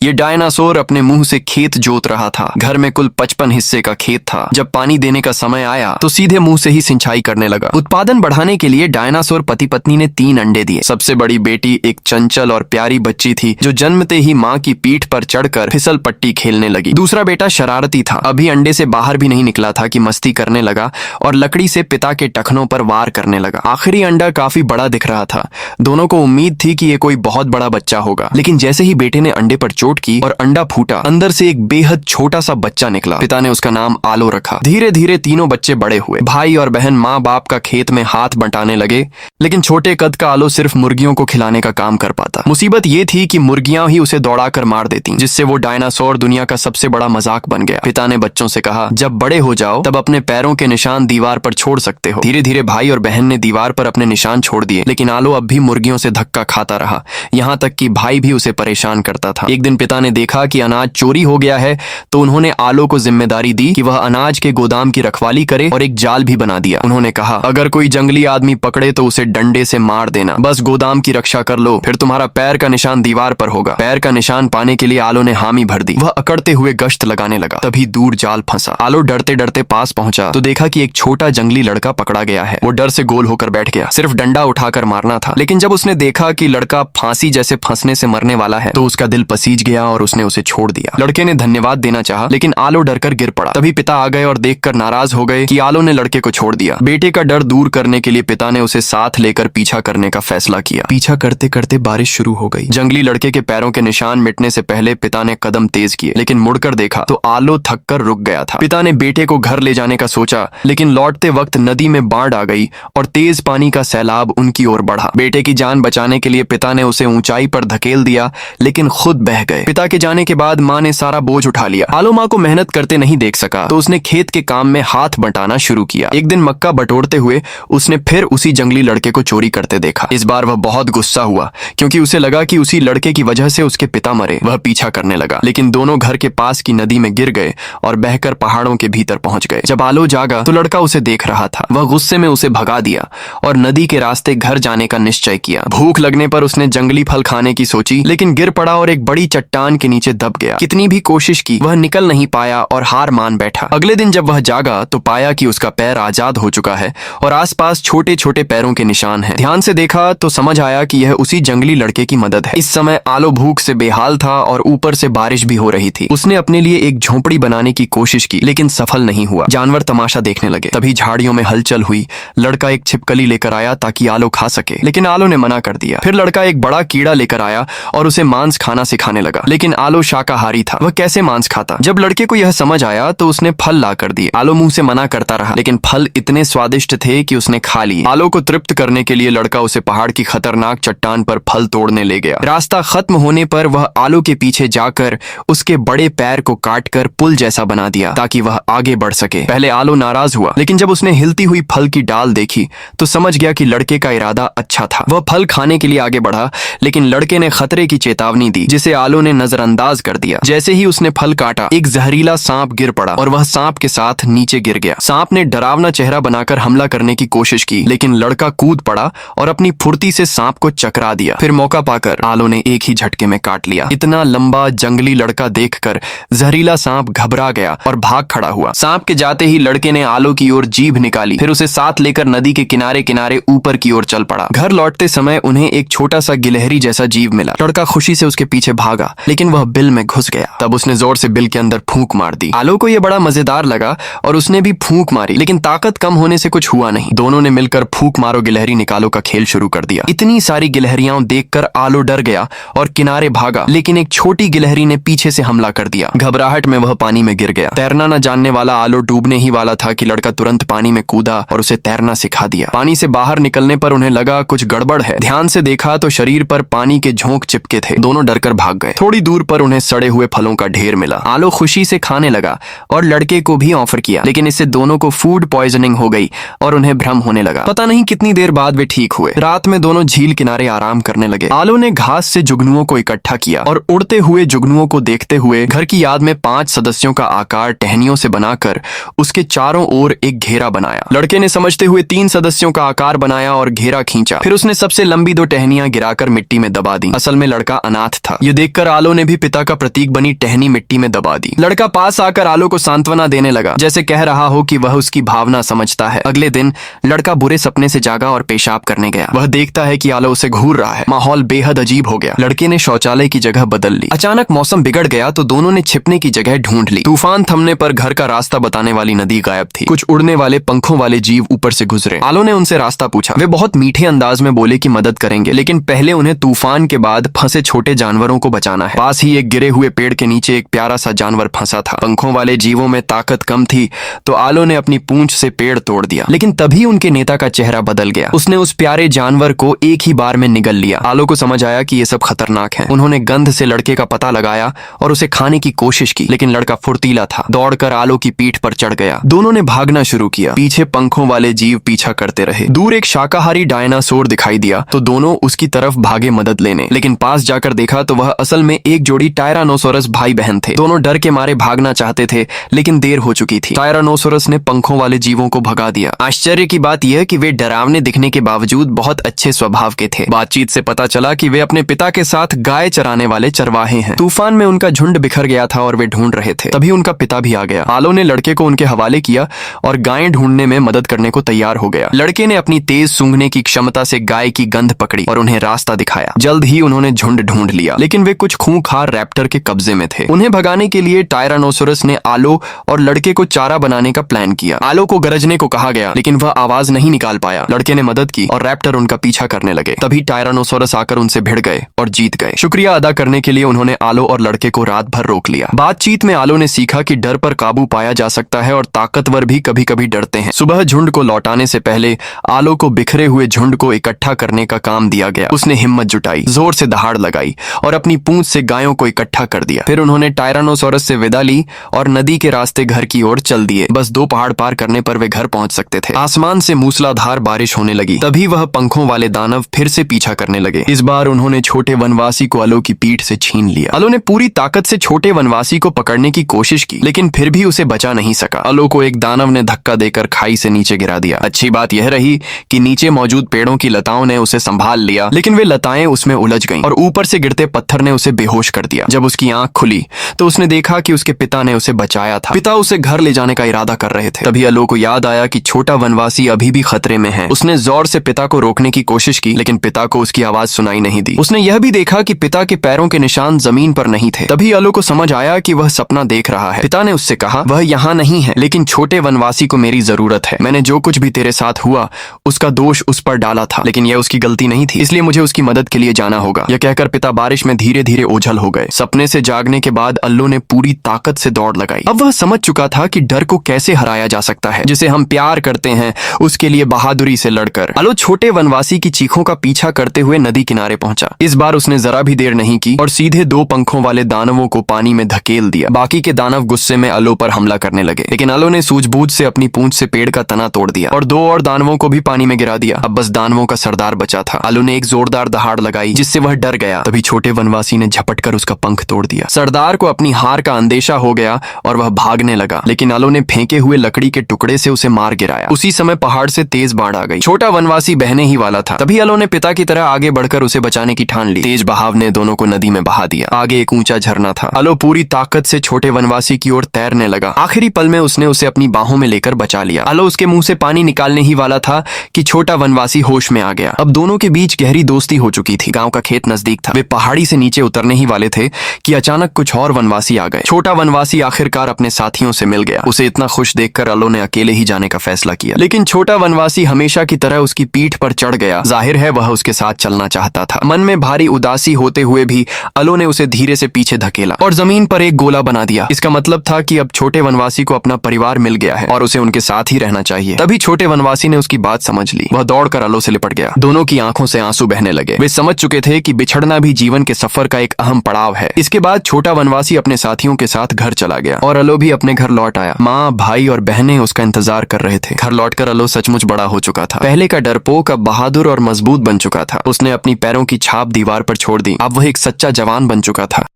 ये डायनासोर अपने मुंह से खेत जोत रहा था। घर में कुल 55 हिस्से का खेत था। जब पानी देने का समय आया तो सीधे मुंह से ही सिंचाई करने लगा। उत्पादन बढ़ाने के लिए डायनासोर पति पत्नी ने 3 अंडे दिए। सबसे बड़ी बेटी एक चंचल और प्यारी बच्ची थी जो जन्मते ही माँ की पीठ पर चढ़कर फिसल पट्टी खेलने लगी। दूसरा बेटा शरारती था, अभी अंडे से बाहर भी नहीं निकला था कि मस्ती करने लगा और लकड़ी से पिता के टखनों पर वार करने लगा। आखिरी अंडा काफी बड़ा दिख रहा था। दोनों को उम्मीद थी कि ये कोई बहुत बड़ा बच्चा होगा, लेकिन जैसे ही बेटे ने अंडे पर चोट की और अंडा फूटा, अंदर से एक बेहद छोटा सा बच्चा निकला। पिता ने उसका नाम आलो रखा। धीरे धीरे तीनों बच्चे बड़े हुए। भाई और बहन माँ बाप का खेत में हाथ बंटाने लगे, लेकिन छोटे कद का आलो सिर्फ मुर्गियों को खिलाने का काम कर पाता। मुसीबत ये थी कि मुर्गियां ही उसे दौड़ाकर मार देती, जिससे वो डायनासोर दुनिया का सबसे बड़ा मजाक बन गया। पिता ने बच्चों से कहा, जब बड़े हो जाओ तब अपने पैरों के निशान दीवार पर छोड़ सकते हो। धीरे धीरे भाई और बहन ने दीवार पर अपने निशान छोड़ दिए, लेकिन आलो अब भी मुर्गियों से धक्का खाता रहा। यहाँ तक कि भाई भी उसे परेशान करता था। एक दिन पिता ने देखा कि अनाज चोरी हो गया है, तो उन्होंने आलो को जिम्मेदारी दी कि वह अनाज के गोदाम की रखवाली करे और एक जाल भी बना दिया। उन्होंने कहा, अगर कोई जंगली आदमी पकड़े तो उसे डंडे से मार देना, बस गोदाम की रक्षा कर लो, फिर तुम्हारा पैर का निशान दीवार पर होगा। पैर का निशान पाने के लिए आलो ने हामी भर दी। वह अकड़ते हुए गश्त लगाने लगा। तभी दूर जाल फंसा। आलो डरते डरते पास पहुंचा तो देखा कि एक छोटा जंगली लड़का पकड़ा गया है। वो डर से गोल होकर बैठ गया। सिर्फ डंडा उठाकर मारना था, लेकिन जब उसने देखा कि लड़का फांसी जैसे फंसने से मरने वाला है तो उसका दिल पसीज गया और उसने उसे छोड़ दिया। लड़के ने धन्यवाद देना चाहा, लेकिन आलो डरकर गिर पड़ा। तभी पिता आ गए और देखकर नाराज हो गए कि आलो ने लड़के को छोड़ दिया। बेटे का डर दूर करने के लिए पिता ने उसे साथ लेकर पीछा करने का फैसला किया। पीछा करते करते बारिश शुरू हो गई। जंगली लड़के के पैरों के निशान मिटने से पहले पिता ने कदम तेज किए, लेकिन मुड़कर देखा तो आलो थककर रुक गया था। पिता ने बेटे को घर ले जाने का सोचा, लेकिन लौटते वक्त नदी में बाढ़ आ गई और तेज पानी का सैलाब उनकी ओर बढ़ा। बेटे की जान बचाने के लिए पिता ने उसे ऊंचाई पर धकेल दिया, लेकिन खुद बह गए। पिता के जाने के बाद माँ ने सारा बोझ उठा लिया। आलो माँ को मेहनत करते नहीं देख सका तो उसने खेत के काम में हाथ बंटाना शुरू किया। एक दिन मक्का बटोरते हुए उसने फिर उसी जंगली लड़के को चोरी करते देखा। इस बार वह बहुत गुस्सा हुआ, क्योंकि उसे लगा कि उसी लड़के की वजह से उसके पिता मरे। वह पीछा करने लगा, लेकिन दोनों घर के पास की नदी में गिर गए और बहकर पहाड़ों के भीतर पहुंच गए। जब आलो जागा तो लड़का उसे देख रहा था। वह गुस्से में उसे भगा दिया और नदी के रास्ते घर जाने का निश्चय किया। भूख लगने पर उसने जंगली फल खाने की सोची, लेकिन गिर पड़ा और एक बड़ी चट्टान के नीचे दब गया। कितनी भी कोशिश की वह निकल नहीं पाया और हार मान बैठा। अगले दिन जब वह जागा तो पाया कि उसका पैर आजाद हो चुका है और आसपास छोटे छोटे पैरों के निशान हैं। ध्यान से देखा तो समझ आया कि यह उसी जंगली लड़के की मदद है। इस समय आलो भूख से बेहाल था और ऊपर से बारिश भी हो रही थी। उसने अपने लिए एक झोंपड़ी बनाने की कोशिश की, लेकिन सफल नहीं हुआ। जानवर तमाशा देखने लगे। तभी झाड़ियों में हलचल हुई। लड़का एक छिपकली लेकर आया ताकि आलो खा सके, लेकिन आलो ने मना कर दिया। फिर लड़का एक बड़ा कीड़ा लेकर आया और उसे मांस खाना सिखाने लगा, लेकिन आलो शाकाहारी था। वह कैसे मांस खाता? जब लड़के को यह समझ आया तो उसने फल ला कर दिए। आलो मुंह से मना करता रहा, लेकिन फल इतने स्वादिष्ट थे कि उसने खा लिए। आलो को तृप्त करने के लिए लड़का उसे पहाड़ की खतरनाक चट्टान पर फल तोड़ने ले गया। रास्ता खत्म होने पर वह आलो के पीछे जाकर उसके बड़े पैर को काटकर पुल जैसा बना दिया ताकि वह आगे बढ़ सके। पहले आलो नाराज हुआ, लेकिन जब उसने हिलती हुई फल की डाल देखी तो समझ गया कि लड़के का इरादा अच्छा था। वह फल खाने के लिए आगे बढ़ा, लेकिन लड़के ने खतरे की चेतावनी दी, जिसे आलो ने नजरअंदाज कर दिया। जैसे ही उसने फल काटा, एक जहरीला सांप गिर पड़ा और वह सांप के साथ नीचे गिर गया। सांप ने डरावना चेहरा बनाकर हमला करने की कोशिश की, लेकिन लड़का कूद पड़ा और अपनी फुर्ती से सांप को चकरा दिया। फिर मौका पाकर आलो ने एक ही झटके में काट लिया। इतना लंबा जंगली लड़का देखकर जहरीला सांप घबरा गया और भाग खड़ा हुआ। सांप के जाते ही लड़के ने आलो की ओर जीभ निकाली, फिर उसे साथ लेकर नदी के किनारे किनारे ऊपर की ओर चल पड़ा। घर लौटते समय उन्हें एक छोटा सा गिलहरी जैसा जीव मिला। लड़का खुशी से उसके पीछे भागा, लेकिन वह बिल में घुस गया। तब उसने जोर से बिल के अंदर फूंक मार दी। आलो को यह बड़ा मजेदार लगा और उसने भी फूंक मारी, लेकिन ताकत कम होने से कुछ हुआ नहीं। दोनों ने मिलकर फूंक मारो गिलहरी निकालो का खेल शुरू कर दिया। इतनी सारी गिलहरियां देखकर आलो डर गया और किनारे भागा, लेकिन एक छोटी गिलहरी ने पीछे से हमला कर दिया। घबराहट में वह पानी में गिर गया। तैरना न जानने वाला आलो डूबने ही वाला था कि लड़का तुरंत पानी में कूदा और उसे तैरना सिखा दिया। पानी से बाहर निकलने पर उन्हें लगा कुछ गड़बड़ है। ध्यान से देखा तो शरीर पर पानी के झोंक चिपके थे। दोनों डरकर भाग गए। थोड़ी दूर पर उन्हें सड़े हुए फलों का ढेर मिला। आलो खुशी से खाने लगा और लड़के को भी ऑफर किया, लेकिन इससे दोनों को फूड पॉइजनिंग हो गई और उन्हें भ्रम होने लगा। पता नहीं कितनी देर बाद वे ठीक हुए। रात में दोनों झील किनारे आराम करने लगे। आलो ने घास से जुगनुओं को इकट्ठा किया और उड़ते हुए जुगनुओं को देखते हुए घर की याद में 5 सदस्यों का आकार टहनियों से बनाकर उसके चारों ओर एक घेरा बनाया। लड़के ने समझते हुए 3 सदस्यों का आकार बनाया और घेरा खींचा। फिर उसने सबसे लंबी 2 टहनियां गिराकर मिट्टी में दबा दी। असल में लड़का अनाथ था। ये देखकर आलो ने भी पिता का प्रतीक बनी टहनी मिट्टी में दबा दी। लड़का पास आकर आलो को सांत्वना देने लगा, जैसे कह रहा हो कि वह उसकी भावना समझता है। अगले दिन लड़का बुरे सपने से जागा और पेशाब करने गया। वह देखता है कि आलो उसे घूर रहा है। माहौल बेहद अजीब हो गया। लड़के ने शौचालय की जगह बदल ली। अचानक मौसम बिगड़ गया तो दोनों ने छिपने की जगह ढूंढ ली। तूफान थमने पर घर का रास्ता बताने वाली नदी गायब थी। कुछ उड़ने वाले पंखों वाले जीव ऊपर से गुजरे। आलो ने उनसे रास्ता पूछा। वे बहुत मीठे अंदाज में बोले कि मदद करेंगे, लेकिन पहले उन्हें तूफान के बाद फंसे छोटे जानवरों को बचाना है। पास ही एक गिरे हुए पेड़ के नीचे एक प्यारा सा जानवर फंसा था। पंखों वाले जीवों में ताकत कम थी तो आलो ने अपनी पूंछ से पेड़ तोड़ दिया, लेकिन तभी उनके नेता का चेहरा बदल गया। उसने उस प्यारे जानवर को एक ही बार में निगल लिया। आलो को समझ आया कि ये सब खतरनाक है। उन्होंने गंध से लड़के का पता लगाया और उसे खाने की कोशिश की, लेकिन लड़का फुर्तीला था। दौड़कर आलो की पीठ पर चढ़ गया। दोनों ने भागना शुरू किया। पीछे पंखों वाले जीव पीछा करते रहे। दूर एक शाकाहारी डायनासोर दिखाई दिया तो दोनों उसकी तरफ भागे मदद लेने, लेकिन पास जाकर देखा तो वह असल में एक जोड़ी टायरानोसोरस भाई बहन थे। दोनों डर के मारे भागना चाहते थे, लेकिन देर हो चुकी थी। टायरानोसोरस ने पंखों वाले जीवों को भगा दिया। आश्चर्य की बात यह कि वे डरावने दिखने के बावजूद बहुत अच्छे स्वभाव के थे। बातचीत से पता चला कि वे अपने पिता के साथ गाय चराने वाले चरवाहे हैं। तूफान में उनका झुंड बिखर गया था और वे ढूंढ रहे थे। तभी उनका पिता भी आ गया। आलो ने लड़के को उनके हवाले किया और गायें ढूंढने में मदद करने को तैयार हो गया। लड़के ने अपनी तेज सूंघने की क्षमता से गाय की गंध पकड़ी और उन्हें रास्ता दिखाया। जल्द ही उन्होंने झुंड ढूंढ लिया, लेकिन वे कुछ खूंखार रैप्टर के कब्जे में थे। उन्हें भगाने के लिए टायरानोसोरस ने आलो और लड़के को चारा बनाने का प्लान किया। आलो को गरजने को कहा गया, लेकिन वह आवाज नहीं निकाल पाया। लड़के ने मदद की और रैप्टर उनका पीछा करने लगे। तभी टायरानोसोरस आकर उनसे भिड़ गए और जीत गए। शुक्रिया अदा करने के लिए उन्होंने आलो और लड़के को रात भर रोक लिया। बातचीत में आलो ने सीखा कि डर पर काबू पाया जा सकता है और ताकतवर भी कभी कभी डरते हैं। सुबह झुंड को लौटाने से पहले आलो को बिखरे हुए झुंड को इकट्ठा करने का काम दिया गया। उसने हिम्मत जुटाई, जोर से दहाड़ लगाई और अपनी पूंछ से गायों को इकट्ठा कर दिया। फिर उन्होंने टायरानोसोरस से विदा ली और नदी के रास्ते घर की ओर चल दिए। बस 2 पहाड़ पार करने पर वे घर पहुंच सकते थे। आसमान से मूसलाधार बारिश होने लगी। तभी वह पंखों वाले दानव फिर से पीछा करने लगे। इस बार उन्होंने छोटे वनवासी को आलो की पीठ से छीन लिया। आलो ने पूरी ताकत से छोटे वनवासी को पकड़ने की कोशिश की, लेकिन फिर भी उसे बचा नहीं सका। आलो को एक दानव ने धक्का देकर खाई से नीचे गिरा दिया। अच्छी बात यह रही कि नीचे मौजूद पेड़ों की लताओं ने उसे संभाल लिया, लेकिन वे लताएं उसमें उलझ गईं और ऊपर से गिरते पत्थर ने उसे बेहोश कर दिया। जब उसकी आंख खुली तो उसने देखा कि उसके पिता ने उसे बचाया था। पिता उसे घर ले जाने का इरादा कर रहे थे। तभी आलो को याद आया कि छोटा वनवासी अभी भी खतरे में है। उसने जोर से पिता को रोकने की कोशिश की, लेकिन पिता को उसकी आवाज सुनाई नहीं दी। उसने यह भी देखा कि पिता के पैरों के निशान जमीन पर नहीं थे। तभी आलो को समझ आया कि वह सपना देख रहा है। पिता ने उससे कहा, वह यहाँ नहीं है, लेकिन छोटे वनवासी को मेरी जरूरत है। मैंने जो कुछ भी तेरे साथ हुआ उसका दोष उस पर डाला था, लेकिन यह उसकी गलती नहीं थी, इसलिए मुझे उसकी मदद के लिए जाना होगा। यह कहकर पिता बारिश में धीरे धीरे ओझल हो गए। सपने से जागने के बाद अल्लो ने पूरी ताकत से दौड़ लगाई। अब वह समझ चुका था कि डर को कैसे हराया जा सकता है। जिसे हम प्यार करते हैं उसके लिए बहादुरी से लड़कर। आलो छोटे वनवासी की चीखों का पीछा करते हुए नदी किनारे पहुंचा। इस बार उसने जरा भी देर नहीं की और सीधे 2 पंखों वाले दानवों को पानी में धकेल दिया। बाकी के दानव गुस्से में आलो पर हमला करने लगे, लेकिन आलो ने सूझबूझ से अपनी पूंछ से पेड़ का तना तोड़ दिया और 2 और दानवों को भी पानी में गिरा दिया। अब बस दानवों का सरदार बचा था। आलो ने एक जोरदार दहाड़ लगाई जिससे वह डर गया। तभी छोटे वनवासी ने झपटकर उसका पंख तोड़ दिया। सरदार को अपनी हार का अंदेशा हो गया और वह भागने लगा, लेकिन आलो ने फेंके हुए लकड़ी के टुकड़े से उसे मार गिराया। उसी समय पहाड़ से तेज बाढ़ आ गई। छोटा वनवासी बहने ही वाला था। तभी आलो ने पिता की तरह आगे बढ़कर उसे बचाने की ठान ली। तेज बहाव ने दोनों को नदी में बहा दिया। आगे एक ऊंचा झरना था। आलो पूरी ताकत से छोटे वनवासी की ओर तैरने लगा। आखिरी पल में उसने उसे अपनी बाहों में लेकर बचा लिया। आलो उसके मुंह से पानी निकालने ही वाला था कि छोटा वनवासी होश में आ गया। अब दोनों के बीच गहरी दोस्ती हो चुकी थी। गांव का खेत नजदीक था। वे पहाड़ी से नीचे उतरने ही वाले थे कि अचानक कुछ और वनवासी आ गए। छोटा वनवासी आखिरकार अपने साथियों से मिल गया। उसे इतना खुश देखकर आलो ने अकेले ही जाने का फैसला किया, लेकिन छोटा वनवासी हमेशा की तरह उसकी पीठ पर चढ़ गया। जाहिर है वह उसके साथ चलना चाहता था। मन में भारी उदासी होते हुए भी आलो ने उसे धीरे से पीछे धकेला और जमीन पर एक गोला बना दिया। इसका मतलब था कि अब छोटे वनवासी को अपना परिवार मिल गया है और उसे उनके साथ ही रहना चाहिए। तभी छोटे वनवासी ने उसकी बात समझ ली। वह दौड़कर आलो से लिपट गया। दोनों की आंखों से आंसू बहने लगे। वे समझ चुके थे कि बिछड़ना भी जीवन के सफर का एक अहम पड़ाव है। इसके बाद छोटा वनवासी अपने साथियों के साथ घर चला गया और आलो भी अपने घर लौट आया। माँ, भाई और बहनें उसका इंतजार कर रहे थे। घर लौटकर आलो सचमुच बड़ा हो चुका था। पहले का डरपोक अब बहादुर और मजबूत बन चुका था। उसने अपनी पैरों की छाप दीवार पर छोड़ दी। अब वह एक सच्चा जवान बन चुका था।